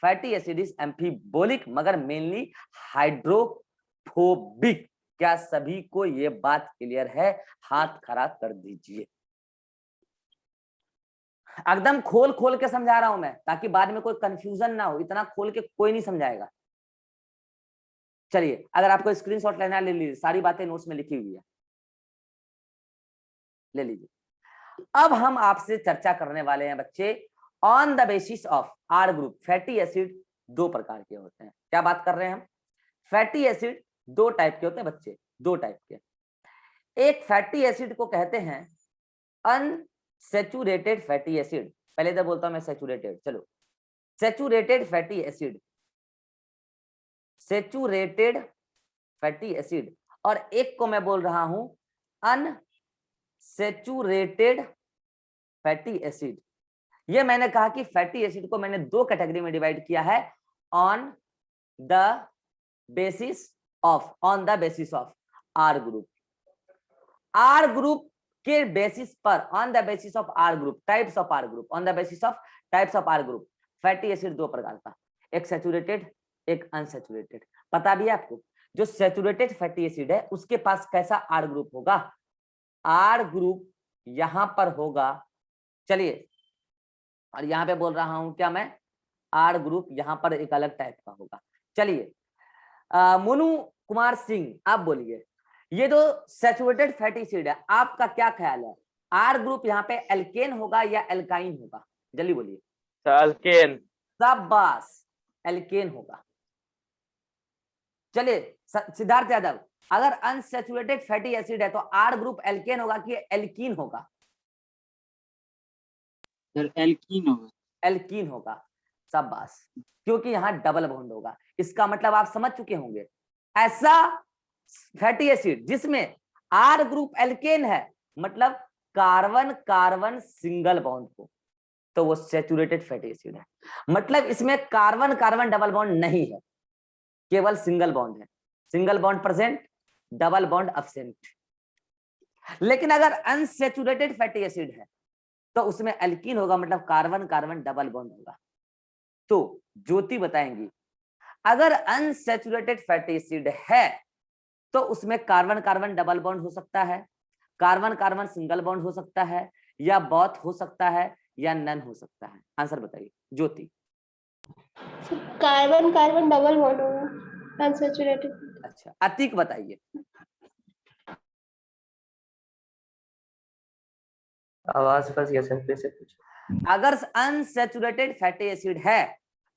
fatty acid is एम्फीबोलिक मगर मेनली हाइड्रोफोबिक। क्या सभी को ये बात क्लियर है? हाथ खड़ा कर दीजिए। एकदम खोल खोल के समझा रहा हूं मैं ताकि बाद में कोई कंफ्यूजन ना हो, इतना खोल के कोई नहीं समझाएगा। चलिए अगर आपको स्क्रीनशॉट लेना ले लीजिए, सारी बातें नोट्स में लिखी हुई है, ले लीजिए। अब हम आपसे चर्चा करने वाले हैं बच्चे on the basis of R group. Fatty acid 2 प्रकार के होते हैं। क्या बात कर रहे हैं हम? फैटी एसिड 2 टाइप के होते हैं बच्चे, 2 टाइप के। एक फैटी एसिड को कहते हैं अनसैचुरेटेड फैटी एसिड। पहले तो बोलता हूं मैं सैचुरेटेड, चलो saturated fatty acid, saturated fatty acid. और एक को मैं बोल रहा हूं अनसैचुरेटेड फैटी एसिड। ये मैंने कहा कि फैटी एसिड को मैंने 2 कैटेगरी में डिवाइड किया है, on the basis of R group. R group के बेसिस पर, on the basis of R group, types of R group, on the basis of types of R group. Fatty acid 2 प्रकार का, एक saturated एक unsaturated. पता भी है आपको जो सैचुरेटेड फैटी एसिड है उसके पास कैसा आर ग्रुप होगा? आर ग्रुप यहां पर होगा, चलिए, और यहां पे बोल रहा हूं क्या मैं, आर ग्रुप यहां पर एक अलग टाइप का होगा। चलिए मोनू कुमार सिंह आप बोलिए, ये जो सैचुरेटेड फैटी एसिड है आपका क्या ख्याल है, आर ग्रुप यहाँ पे एल्केन होगा या एल्काइन होगा? जल्दी बोलिए। अल्केन। शाबाश, एल्केन होगा। चलिए सिद्धार्थ यादव, अगर अनसैचुरेटेड फैटी एसिड है तो आर ग्रुप एल्केन होगा कि एल्कीन होगा? सर एल्कीन होगा। एल्कीन होगा, शाबाश, क्योंकि यहाँ डबल बॉन्ड होगा। इसका मतलब आप समझ चुके होंगे, ऐसा फैटी एसिड जिसमें R ग्रुप एल्केन है, मतलब कार्बन कार्बन सिंगल बॉन्ड हो, तो वो सैचुरेटेड फैटी एसिड है। मतलब इसमें कार्बन कार्बन डबल बॉन्ड नहीं है, केवल सिंगल बॉन्ड है। Single bond present, double bond absent. लेकिन अगर अनसैचुरेटेड फैटी एसिड है तो उसमें एल्कीन होगा, मतलब कार्बन कार्बन डबल बॉन्ड होगा। तो ज्योति बताएंगी, अगर अनसैचुरेटेड फैटी एसिड है तो उसमें कार्बन कार्बन डबल बॉन्ड हो सकता है, कार्बन कार्बन सिंगल बॉन्ड हो सकता है, या बोथ हो सकता है, या नन हो सकता है। आंसर बताइए ज्योति। कार्बन कार्बन डबल बॉन्ड होगा अनसैचुरेटेड। अच्छा, अतीक बताइए। आवाज फंस गया सर, फिर से पूछो। अगर अनसैचुरेटेड फैटी एसिड है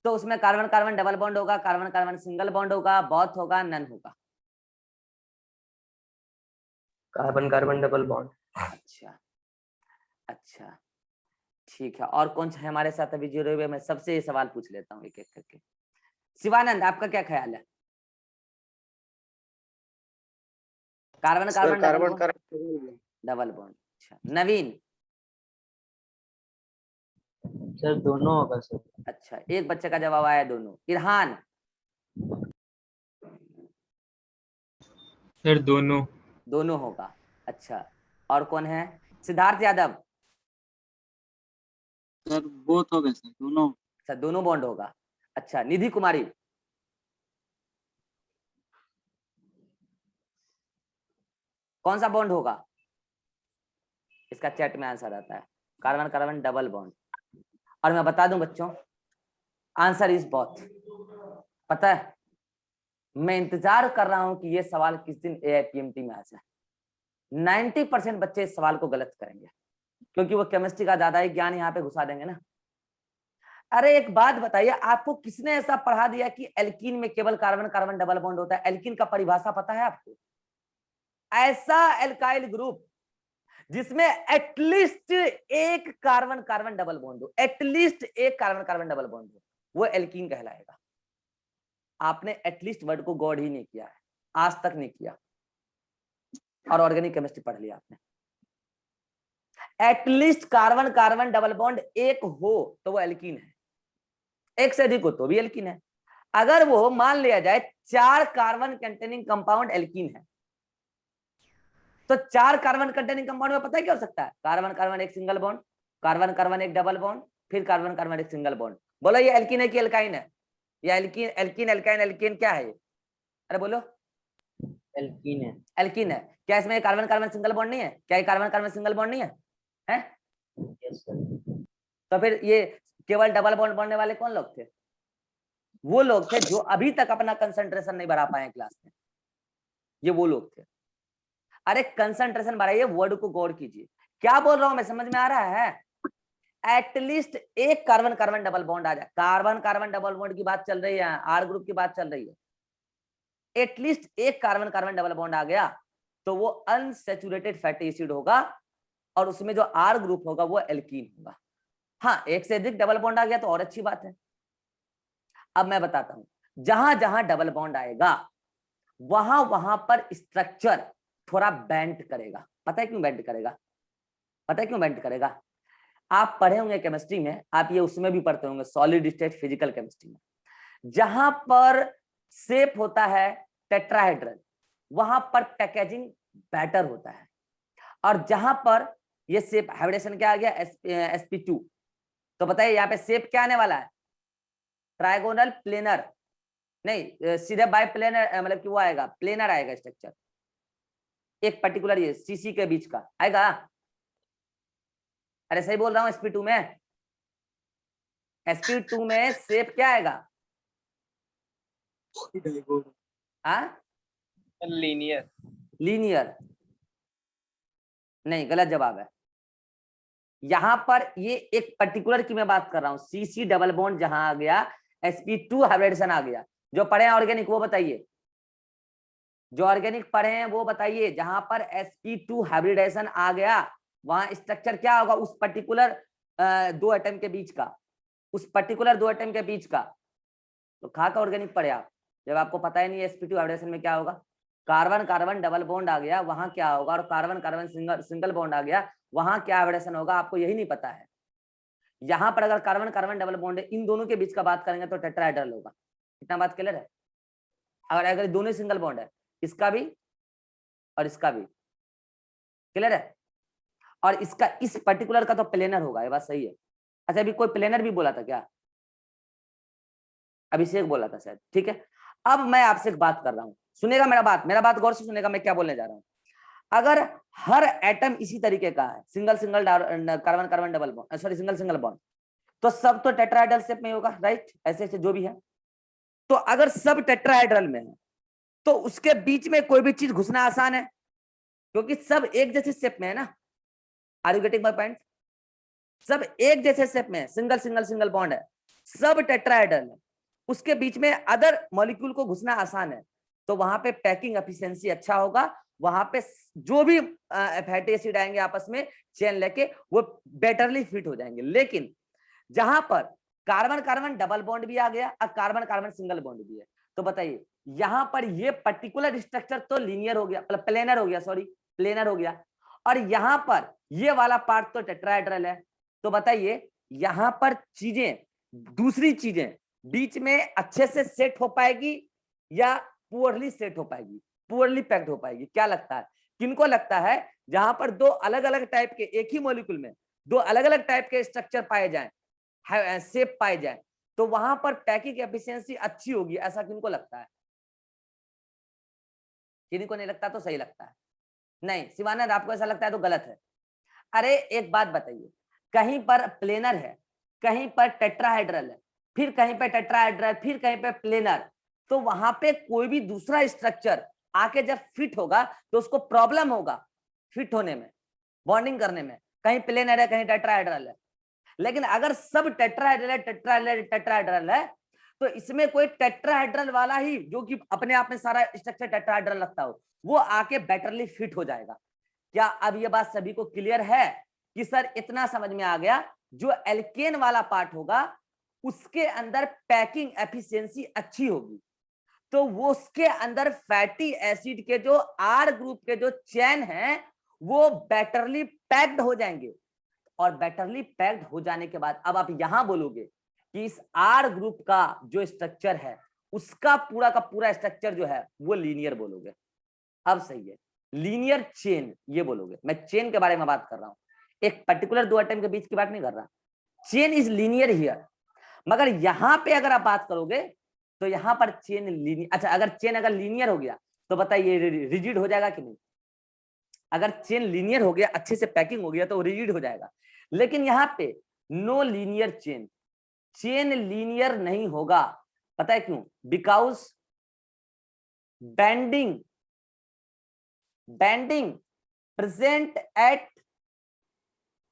तो उसमें कार्बन कार्बन डबल बॉन्ड होगा, कार्बन कार्बन सिंगल बॉन्ड होगा, बोथ होगा, नन होगा। Carbon carbon double bond. अच्छा अच्छा, ठीक है। और कौन है हमारे साथ अभी जुड़े हुए? मैं सबसे ये सवाल पूछ लेता हूँ एक एक करके। शिवानंद, आपका क्या ख्याल है? Carbon sir carbon double carbon bond, carbon double bond. अच्छा, नवीन। सर दोनों होगा सर। अच्छा, एक बच्चे का जवाब आया दोनों। इरहान। सर दोनों। दोनों होगा। अच्छा, और कौन है? सिद्धार्थ यादव। सर बोथ हो गए सर, दोनों। अच्छा, दोनों बॉन्ड होगा। अच्छा, निधि कुमारी। कौन सा बॉन्ड होगा? इसका चैट में आंसर आता है, कार्बन कार्बन डबल बॉन्ड। और मैं बता दूं बच्चों, आंसर इज बोथ। पता है, मैं इंतजार कर रहा हूं कि ये सवाल किस दिन AIPMT में आ जाए। 90% बच्चे इस सवाल को गलत करेंगे, क्योंकि वो केमिस्ट्री का ज्यादा ही ज्ञान यहाँ पे घुसा देंगे ना। अरे एक बात बताइए, आपको किसने ऐसा पढ़ा दिया कि एल्कीन में केवल कार्बन कार्बन डबल बॉन्ड होता है? एल्कीन का परिभाषा पता है आपको? ऐसा एल्काइल ग्रुप जिसमें एटलीस्ट एक कार्बन कार्बन डबल बॉन्ड हो, एटलीस्ट एक कार्बन कार्बन डबल बॉन्ड हो, वो एल्कीन कहलाएगा। आपने एटलीस्ट वर्ड को गौर ही नहीं किया है, आज तक नहीं किया, और ऑर्गेनिक केमिस्ट्री पढ़ लिया आपने। At least carbon carbon double bond एक हो तो वो एल्कीन है, एक से अधिक हो तो भी एल्कीन है। अगर वो मान लिया जाए 4 कार्बन कंटेनिंग कंपाउंड एल्कीन है, तो 4 कार्बन कंटेनिंग कंपाउंड में पता है क्या हो सकता है? कार्बन कार्बन एक सिंगल बॉन्ड, कार्बन कार्बन एक डबल बॉन्ड, फिर कार्बन कार्बन एक सिंगल बॉन्ड। बोलो ये एल्कीन है कि एल्काइन है? ये एल्कीन एल्कीन एल्काइन एल्कीन क्या है ये? अरे बोलो। एल्कीन है। एल्कीन है। क्या इसमें कार्बन कार्बन सिंगल बॉन्ड नहीं है? क्या ये कार्बन कार्बन सिंगल बॉन्ड नहीं है? हैं? Yes sir. तो फिर ये केवल डबल बॉन्ड बनने वाले कौन लोग थे? वो लोग थे जो अभी तक अपना कंसंट्रेशन नहीं बढ़ा पाए क्लास में, ये वो लोग थे। अरे कंसंट्रेशन बढ़ाइए, वर्ड को गौर कीजिए। क्या बोल रहा हूं मैं, समझ में आ रहा है? एटलीस्ट एक कार्बन कार्बन डबल बॉन्ड आ जाए, कार्बन कार्बन डबल बॉन्ड की बात चल रही है, R ग्रुप की बात चल रही है। एटलीस्ट एक कार्बन कार्बन डबल बॉन्ड आ गया तो वो अनसैचुरेटेड फैटी एसिड होगा, और उसमें जो R ग्रुप होगा वो एल्कीन होगा। हाँ, एक से अधिक डबल बॉन्ड आ गया तो और अच्छी बात है। अब मैं बताता हूं, जहां जहां डबल बॉन्ड आएगा वहां वहां पर स्ट्रक्चर थोड़ा बेंड करेगा। पता है क्यों बेंड करेगा? पता है क्यों बेंड करेगा? आप पढ़े होंगे केमिस्ट्री में, आप ये उसमें भी पढ़ते होंगे, सॉलिड स्टेट फिजिकल केमिस्ट्री में। जहां पर शेप होता है टेट्राहेड्रल, वहां पर पैकेजिंग बेटर होता है, और जहां पर ये शेप हाइब्रिडेशन क्या आ गया, sp2, तो बताइए यहाँ पे शेप क्या आने वाला है? ट्राइगोनल प्लेनर नहीं, सीधे बाई प्लेनर, मतलब कि वो आएगा प्लेनर आएगा स्ट्रक्चर, एक पर्टिकुलर ये सीसी के बीच का आएगा। अरे सही बोल रहा हूँ, sp2 में, sp2 में शेप क्या आएगा? हाँ, लीनियर। लीनियर नहीं, गलत जवाब है। यहां पर ये एक पर्टिकुलर की मैं बात कर रहा हूं, सीसी डबल बॉन्ड जहां आ गया, sp2 हाइब्रिडेशन आ गया। जो पढ़े हैं ऑर्गेनिक वो बताइए, जो ऑर्गेनिक पढ़े हैं वो बताइए, जहां पर sp2 हाइब्रिडेशन आ गया वहां स्ट्रक्चर क्या होगा उस पर्टिकुलर 2 एटम के बीच का, उस पर्टिकुलर 2 एटम के बीच का। तो खा का ऑर्गेनिक पढ़े आप, जब आपको पता ही नहीं है sp2 हाइब्रिडेशन में क्या होगा। कार्बन कार्बन डबल बॉन्ड आ गया वहां क्या होगा, और carbon carbon single single bond आ गया वहां क्या वाइब्रेशन होगा, आपको यही नहीं पता है। यहाँ पर अगर कार्बन कार्बन डबल बॉन्ड है, इन दोनों के बीच का बात करेंगे तो टेट्राहेड्रल होगा। इतना बात क्लियर है। अगर दोनों सिंगल बॉन्ड है, इसका भी और इसका भी, क्लियर है। और इसका इस पर्टिकुलर का तो प्लेनर होगा, ये बात सही है। अच्छा अभी कोई प्लेनर भी बोला था क्या, अभिषेक बोला था शायद, ठीक है। अब मैं आपसे एक बात कर रहा हूं, सुनेगा मेरा बात गौर से सुनेगा, मैं क्या बोलने जा रहा हूं। अगर हर एटम इसी तरीके का है, single single carbon carbon double bond, sorry single single bond, तो सब तो टेट्राहेड्रल शेप में होगा, राइट, ऐसे ऐसे जो भी है। तो अगर सब टेट्राहेड्रल में है तो उसके बीच में कोई भी चीज घुसना आसान है, क्योंकि सब एक जैसे शेप में है ना। Are you getting my point? सब एक जैसे शेप में है, सिंगल सिंगल सिंगल बॉन्ड है, सब टेट्राहेड्रल है, उसके बीच में अदर मॉलिक्यूल को घुसना आसान है, तो वहां पे पैकिंग एफिशिएंसी अच्छा होगा, वहां पे जो भी फैटी एसिड आएंगे आपस में चेन लेके वो बेटरली फिट हो जाएंगे। लेकिन जहां पर कार्बन कार्बन डबल बॉन्ड भी आ गया और कार्बन कार्बन सिंगल बॉन्ड भी है, तो बताइए यहां पर ये पर्टिकुलर स्ट्रक्चर तो लीनियर हो गया, प्लेनर हो गया, सॉरी प्लेनर हो गया, और यहां पर ये वाला पार्ट तो टेट्राहेड्रल है। तो बताइए यहां पर चीजें, दूसरी चीजें बीच में अच्छे से सेट हो पाएगी या पुअरली सेट हो पाएगी, पुअरली पैक्ड हो पाएगी? क्या लगता है, किनको लगता है जहां पर दो अलग अलग टाइप के, एक ही मॉलिक्यूल में दो अलग अलग टाइप के स्ट्रक्चर पाए जाएं, शेप पाए जाए, तो वहां पर पैकिंग एफिशिएंसी अच्छी होगी, ऐसा किनको लगता है? किनको नहीं लगता तो सही लगता है। नहीं शिवानंद आपको ऐसा लगता है तो गलत है। अरे एक बात बताइए, कहीं पर प्लेनर है, कहीं पर टेट्राहेड्रल है, फिर कहीं पर टेट्राहेड्रल, फिर कहीं पर प्लेनर, तो वहां पे कोई भी दूसरा स्ट्रक्चर आके जब फिट होगा तो उसको प्रॉब्लम होगा फिट होने में, बॉन्डिंग करने में। कहीं प्लेनर है, कहीं टेट्राहेड्रल है, लेकिन अगर सब टेट्राहेड्रल है, टेट्राहेड्रल टेट्राहेड्रल है, तो इसमें कोई टेट्राहेड्रल वाला ही जो कि अपने आप में सारा स्ट्रक्चर टेट्राहेड्रल लगता हो, वो आके बेटरली फिट हो जाएगा। क्या अब ये बात सभी को क्लियर है कि सर इतना समझ में आ गया, जो एल्केन वाला पार्ट होगा उसके अंदर पैकिंग एफिशिएंसी अच्छी होगी, तो वो उसके अंदर फैटी एसिड के जो आर ग्रुप के जो चैन हैं वो बेटरली पैक्ड हो जाएंगे, और बेटरली पैक्ड हो जाने के बाद अब आप यहां बोलोगे कि इस आर ग्रुप का जो स्ट्रक्चर है उसका पूरा का पूरा स्ट्रक्चर जो है वो लीनियर बोलोगे। अब सही है, लीनियर चेन ये बोलोगे। मैं चेन के बारे में बात कर रहा हूं, एक पर्टिकुलर दो एटम के बीच की बात नहीं कर रहा। चेन इज लीनियर हियर, मगर यहां पे अगर आप बात करोगे तो यहां पर चेन लीनियर, अच्छा अगर चेन अगर लीनियर हो गया तो बताइए रिजिड हो जाएगा कि नहीं? अगर चेन लीनियर हो गया, अच्छे से पैकिंग हो गया तो रिजिड हो जाएगा, लेकिन यहाँ पे no linear chain, chain linear नहीं होगा। पता है क्यों? Because bending present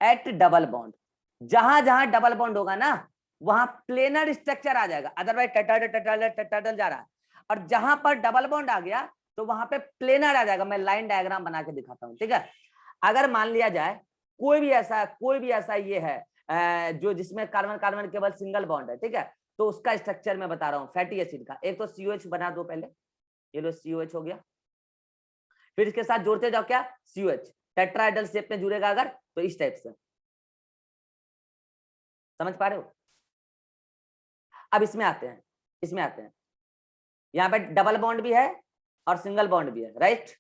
at double bond, जहां जहां डबल बॉन्ड होगा ना वहां प्लेनर स्ट्रक्चर आ जाएगा, अदरवाइज टेट्राहेड्रल जा रहा है, और जहां पर डबल बॉन्ड आ गया तो वहां पे प्लेनर आ जाएगा। मैं लाइन डायग्राम बना के दिखाता हूं, ठीक है। अगर मान लिया जाए कोई भी ऐसा ये है जो जिसमें कार्बन कार्बन केवल सिंगल बॉन्ड है, ठीक है, तो उसका स्ट्रक्चर मैं बता रहा हूँ फैटी एसिड का। एक तो COH बना दो पहले, ये लो COH हो गया, फिर इसके साथ जोड़ते जाओ क्या, COH टेट्राहेड्रल शेप में जुड़ेगा अगर, तो इस टाइप से, समझ पा रहे हो? अब इसमें आते हैं, यहाँ पे डबल बॉन्ड भी है और सिंगल बॉन्ड भी है, राइट।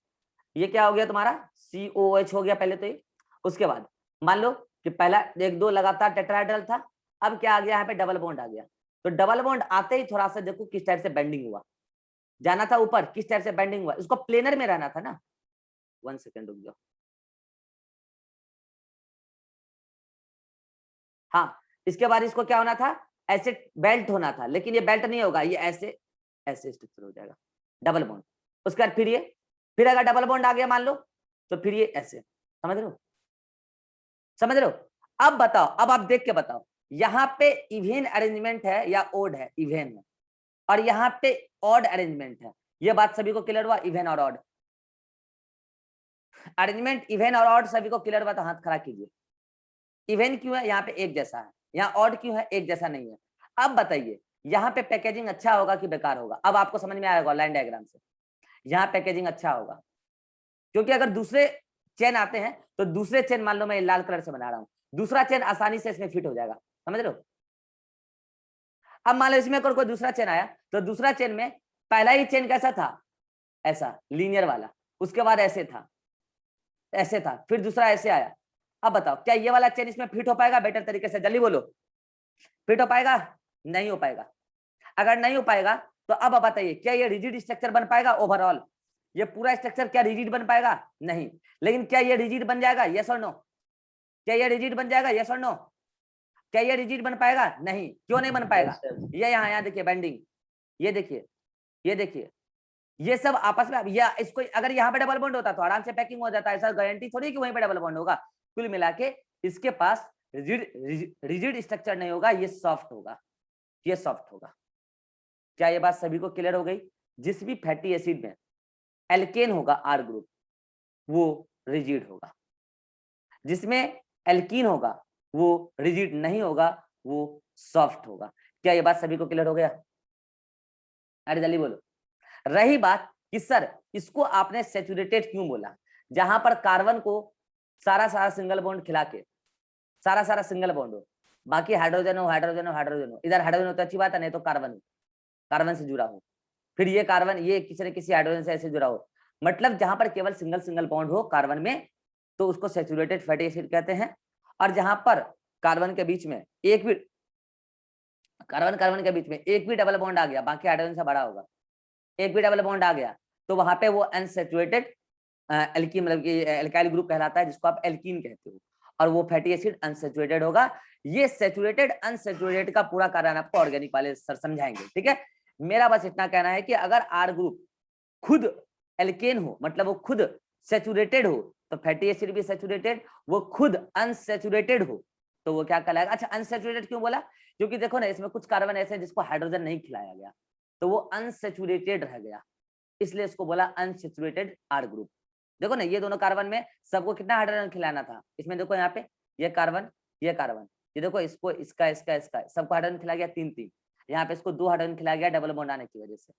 ये क्या हो गया तुम्हारा, COH हो गया पहले तो ये। उसके बाद मान लो कि पहला एक दो लगातार टेट्राहेड्रल था, अब क्या आ गया, यहाँ पे डबल बॉन्ड आ गया। तो डबल बॉन्ड आते ही थोड़ा सा देखो किस टाइप से बेंडिंग हुआ, जाना था ऊपर, किस टाइप से बेंडिंग हुआ, इसको प्लेनर में रहना था ना। 1 सेकेंड रुक जाओ, हाँ इसके बाद इसको क्या होना था, ऐसे बेल्ट होना था, लेकिन ये बेल्ट नहीं होगा, ये ऐसे ऐसे स्ट्रक्चर हो जाएगा, डबल बॉन्ड। उसके बाद फिर अगर डबल बॉन्ड आ गया मान लो, तो फिर ये ऐसे, समझ रहे हो? अब बताओ, अब आप देख के बताओ, यहाँ पे इवेन अरेंजमेंट है या ओड है, इवेन है, और यहाँ पे ऑड अरेंजमेंट है। ये बात सभी को क्लियर हुआ, इवेन और ऑड अरेंजमेंट, इवेन और ऑड सभी को क्लियर हुआ तो हाथ खड़ा कीजिए। इवेन क्यों है, यहाँ पे एक जैसा है, यहाँ ऑड क्यों है, एक जैसा नहीं है। अब बताइए यहाँ पे पैकेजिंग अच्छा होगा कि बेकार होगा, अब आपको समझ में आएगा लाइन डायग्राम से। यहाँ पैकेजिंग अच्छा होगा, क्योंकि अगर दूसरे चेन आते हैं तो दूसरे चेन, मान लो मैं लाल कलर से बना रहा हूँ, दूसरा चेन आसानी से इसमें फिट हो जाएगा, समझ रहे हो। अब मान लो इसमें अगर कोई दूसरा चेन आया तो दूसरा चेन में पहला ही चेन कैसा था, ऐसा लीनियर वाला, उसके बाद ऐसे था, ऐसे था, फिर दूसरा ऐसे आया। अब बताओ क्या ये वाला चेन इसमें फिट हो पाएगा बेटर तरीके से, जल्दी बोलो, फिट हो पाएगा? नहीं हो पाएगा। अगर नहीं हो पाएगा तो अब बताइए क्या ये रिजिड स्ट्रक्चर बन पाएगा ओवरऑल? ये पूरा स्ट्रक्चर क्या रिजिड बन पाएगा? नहीं। लेकिन क्या ये रिजिड बन जाएगा? यस और नो? क्या ये रिजिड बन जाएगा? यस और नो? क्या ये रिजिड बन पाएगा? नहीं। क्यों नहीं बन पाएगा? ये यहाँ देखिए बेंडिंग, ये देखिए, ये देखिए, ये सब आपस में, या इसको अगर यहाँ पे डबल बॉन्ड होता तो आराम से पैकिंग हो जाता है, ऐसा गारंटी थोड़ी कि वहीं पे डबल बॉन्ड होगा। कुल मिला के इसके पास रिजिड स्ट्रक्चर नहीं होगा, ये सॉफ्ट होगा, ये सॉफ्ट होगा। क्या ये बात सभी को क्लियर हो गई? जिस भी फैटी एसिड में एल्केन होगा आर ग्रुप वो रिजिड होगा, जिसमें एल्कीन होगा वो रिजिड नहीं होगा, वो सॉफ्ट होगा। क्या ये बात सभी को क्लियर हो गया? अरे जल्दी बोलो। रही बात कि सर इसको आपने सैचुरेटेड क्यों बोला, जहां पर कार्बन को सारा सिंगल बॉन्ड खिला के सारा सिंगल बॉन्ड हो, बाकी हाइड्रोजन हो, हाइड्रोजन हो, हाइड्रोजन हो, इधर हाइड्रोजन हो तो अच्छी बात है, नहीं तो कार्बन से जुड़ा हो, फिर ये कार्बन ये किसी न किसी हाइड्रोजन से ऐसे जुड़ा हो, मतलब जहां पर केवल सिंगल बॉन्ड हो कार्बन में तो उसको सैचुरेटेड फैटी एसिड कहते हैं। और जहां पर कार्बन के बीच में एक भी कार्बन के बीच में एक भी डबल बॉन्ड आ गया, बाकी हाइड्रोजन से बड़ा होगा, एक भी डबल बॉन्ड आ गया तो वहां पे वो अनसैचुरेटेड एल्कीन मतलब कि एल्काइल ग्रुप कहलाता है, जिसको आप एल्कीन कहते हो, और वो फैटी एसिड अनसैचुरेटेड होगा। ये सैचुरेटेड अनसैचुरेटेड का पूरा कारण आपको ऑर्गेनिक वाले सर समझाएंगे, ठीक है। मेरा बस इतना कहना है कि अगर आर ग्रुप खुद एल्केन हो, मतलब वो खुद सैचुरेटेड हो, तो फैटी एसिड भी सैचुरेटेड, वो खुद अनसैचुरेटेड हो तो वो क्या कहलाएगा। अच्छा अनसैचुरेटेड क्यों बोला? क्योंकि देखो ना इसमें कुछ कार्बन ऐसे हैं जिसको हाइड्रोजन नहीं खिलाया गया तो वो अनसैचुरेटेड रह गया, इसलिए इसको बोला अनसैचुरेटेड आर ग्रुप। देखो ना ये दोनों कार्बन में सबको कितना हाइड्रोजन खिलाना था, इसमें देखो यहाँ पे ये कार्बन ये देखो इसको इसका सबको हाइड्रोजन खिलाया गया 3-3, यहाँ पे इसको 2 हाइड्रोजन खिलाया गया डबल बॉन्ड आने की वजह से।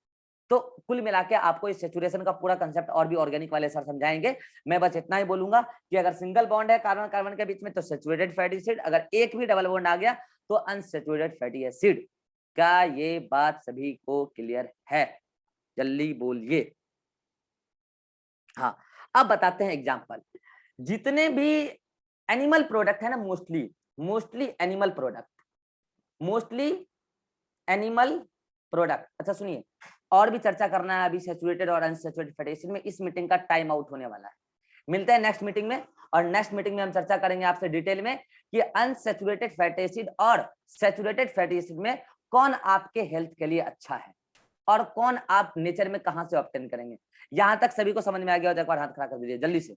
तो कुल मिला के आपको इस सैचुरेशन का पूरा कंसेप्ट और भी ऑर्गेनिक वाले सर समझाएंगे। मैं बस इतना ही बोलूंगा कि अगर सिंगल बॉन्ड है कार्बन के बीच में तो सैचुरेटेड फैटी एसिड, अगर एक भी डबल बॉन्ड आ गया तो अनसैचुरेटेड फैटी एसिड। क्या ये बात सभी को क्लियर है? जल्दी बोलिए। हाँ अब बताते हैं एग्जांपल। जितने भी एनिमल प्रोडक्ट है ना, मोस्टली एनिमल प्रोडक्ट। अच्छा सुनिए, और भी चर्चा करना है अभी सैचुरेटेड और अनसैचुरेटेड फैटी एसिड में। इस मीटिंग का टाइम आउट होने वाला है, मिलते हैं नेक्स्ट मीटिंग में, और नेक्स्ट मीटिंग में हम चर्चा करेंगे आपसे डिटेल में कि अनसैचुरेटेड फैटी एसिड और सैचुरेटेड फैटी एसिड में कौन आपके हेल्थ के लिए अच्छा है और कौन आप नेचर में कहां से ऑब्टेन करेंगे। यहां तक सभी को समझ में आ गया हो तो एक बार हाथ खड़ा कर दीजिए जल्दी से।